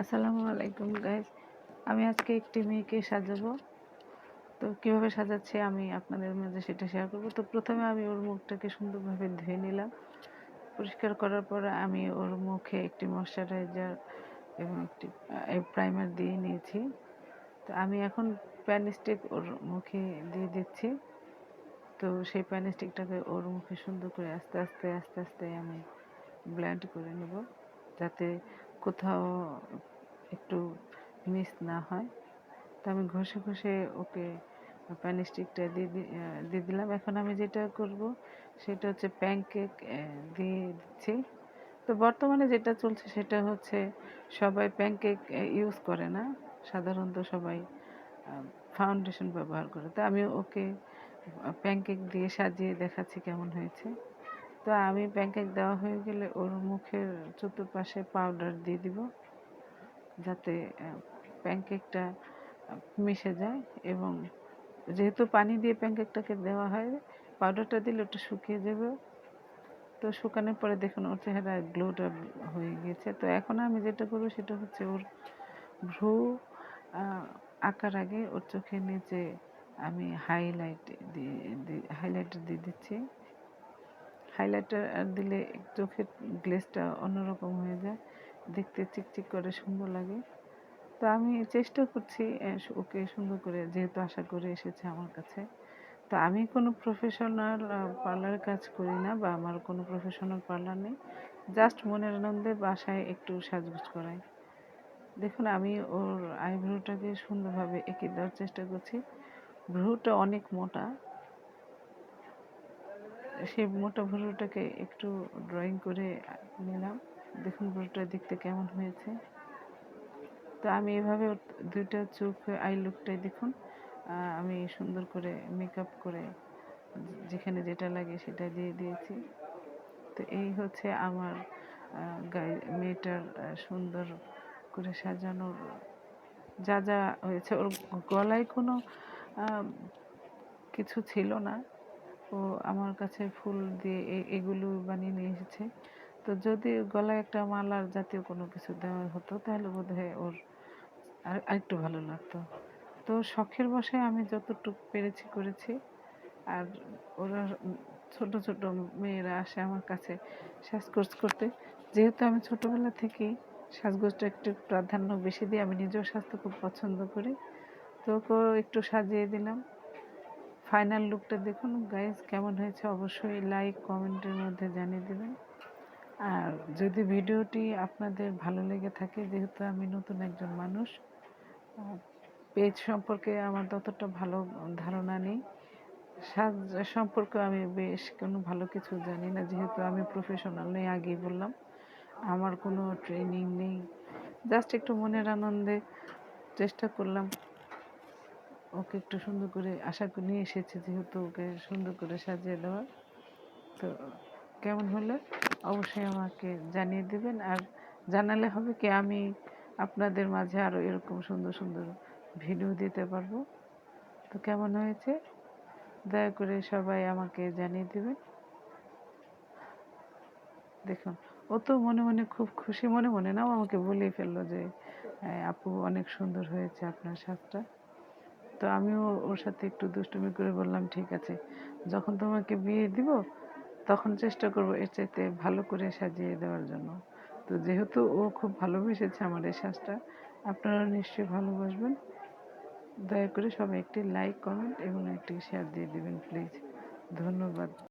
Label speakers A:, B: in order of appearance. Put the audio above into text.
A: আসসালামু আলাইকুম গাইজ। আমি আজকে একটি মেয়েকে সাজাবো। তো কিভাবে সাজাচ্ছি আমি আপনাদের মাঝে সেটা শেয়ার করব। তো প্রথমে আমি ওর মুখটাকে সুন্দরভাবে ধুয়ে নিলাম। পরিষ্কার করার পরে আমি ওর মুখে একটি ময়শ্চারাইজার এবং একটি প্রাইমার দিয়ে নিয়েছি। তো আমি এখন প্যান স্টিক ওর মুখে দিয়ে দিচ্ছি। তো সেই প্যান স্টিকটাকে ওর মুখে সুন্দর করে আস্তে আস্তে আস্তে আস্তে আমি ব্লেন্ড করে নেব, যাতে কোথাও একটু মিস না হয়। তো আমি ঘষে ঘষে ওকে প্যান স্টিকটা দিয়ে দিলাম। এখন আমি যেটা করব সেটা হচ্ছে প্যানকেক দিয়ে দিচ্ছি। তো বর্তমানে যেটা চলছে সেটা হচ্ছে সবাই প্যানকেক ইউজ করে না, সাধারণত সবাই ফাউন্ডেশন ব্যবহার করে। তো আমি ওকে প্যানকেক দিয়ে সাজিয়ে দেখাচ্ছি কেমন হয়েছে। তো আমি প্যানকেক দেওয়া হয়ে গেলে ওর মুখের চতুর্পাশে পাউডার দিয়ে দিব, যাতে প্যানকেকটা মিশে যায়। এবং যেহেতু পানি দিয়ে প্যানকেকটাকে দেওয়া হয়, পাউডারটা দিলে ওটা শুকিয়ে যাবে। তো শুকানোর পরে দেখুন ওর চেহারায় গ্লোটা হয়ে গেছে। তো এখন আমি যেটা করবো সেটা হচ্ছে ওর ভ্রু আঁকার আগে ওর চোখের নিচে আমি হাইলাইটার দিয়ে দিচ্ছি। হাইলাইটার দিলে চোখের গ্লেজটা অন্যরকম হয়ে যায়, দেখতে চিকচিক করে সুন্দর লাগে। তো আমি চেষ্টা করছি ওকে সুন্দর করে, যেহেতু আশা করে এসেছে আমার কাছে। তো আমি কোনো প্রফেশনাল পার্লারে কাজ করি না, বা আমার কোনো প্রফেশনাল পার্লার নেই। জাস্ট মনের আনন্দে বাসায় একটু সাজগোজ করাই। দেখুন আমি ওর আইব্রোটাকে সুন্দরভাবে এঁকে দেওয়ার চেষ্টা করছি। ভ্রুটা অনেক মোটা, সেই মোটা ভ্রুটাকে একটু ড্রয়িং করে নিলাম। দেখুন ভ্রুটা দেখতে কেমন হয়েছে। তো আমি এভাবে দুইটা চোখ আই লুকটাই দেখুন আমি সুন্দর করে মেকআপ করে যেখানে যেটা লাগে সেটা দিয়ে দিয়েছি। তো এই হচ্ছে আমার মেয়েটার সুন্দর করে সাজানোর যা যা হয়েছে। ওর গলায় কোনো কিছু ছিল না, ও আমার কাছে ফুল দিয়ে এগুলো বানিয়ে নিয়ে এসেছে। তো যদি গলায় একটা মালার জাতীয় কোনো কিছু দেওয়া হতো তাহলে বোধহয় ওর আরেকটু ভালো লাগতো। তো শখের বশে আমি যতটুকু পেরেছি করেছি। আর ওরা ছোট ছোট মেয়েরা আসে আমার কাছে সাজগোজ করতে। যেহেতু আমি ছোটবেলা থেকেই সাজগোজটা একটু প্রাধান্য বেশি দিই, আমি নিজেও সাজতে খুব পছন্দ করি। তো ওকেও একটু সাজিয়ে দিলাম। ফাইনাল লুকটা দেখুন গাইজ, কেমন হয়েছে অবশ্যই লাইক কমেন্টের মধ্যে জানিয়ে দেবেন। আর যদি ভিডিওটি আপনাদের ভালো লেগে থাকে, যেহেতু আমি নতুন একজন মানুষ, পেজ সম্পর্কে আমার ততটা ভালো ধারণা নেই, সাজ সম্পর্কে আমি বেশ কোনো ভালো কিছু জানি না, যেহেতু আমি প্রফেশনাল নেই। আগেই বললাম আমার কোনো ট্রেনিং নেই, জাস্ট একটু মনের আনন্দে চেষ্টা করলাম ওকে একটু সুন্দর করে আশা করে নিয়ে এসেছি, যেহেতু ওকে সুন্দর করে সাজিয়ে দেওয়ার। তো কেমন হলে অবশ্যই আমাকে জানিয়ে দেবেন। আর জানালে হবে কি আমি আপনাদের মাঝে আরও এরকম সুন্দর সুন্দর ভিডিও দিতে পারবো। তো কেমন হয়েছে দয়া করে সবাই আমাকে জানিয়ে দেবেন। দেখুন ও তো মনে মনে খুব খুশি, মনে মনে নাও আমাকে বলেই ফেললো যে আপু অনেক সুন্দর হয়েছে আপনার সাজটা। তো আমিও ওর সাথে একটু দুষ্টুমি করে বললাম, ঠিক আছে, যখন তোমাকে বিয়ে দিব তখন চেষ্টা করবো এর চাইতে ভালো করে সাজিয়ে দেওয়ার জন্য। তো যেহেতু ও খুব ভালোবেসেছে আমার এই সাজটা, আপনারা নিশ্চয়ই ভালোবাসবেন। দয়া করে সবাই একটি লাইক কমেন্ট এবং একটি শেয়ার দিয়ে দেবেন প্লিজ। ধন্যবাদ।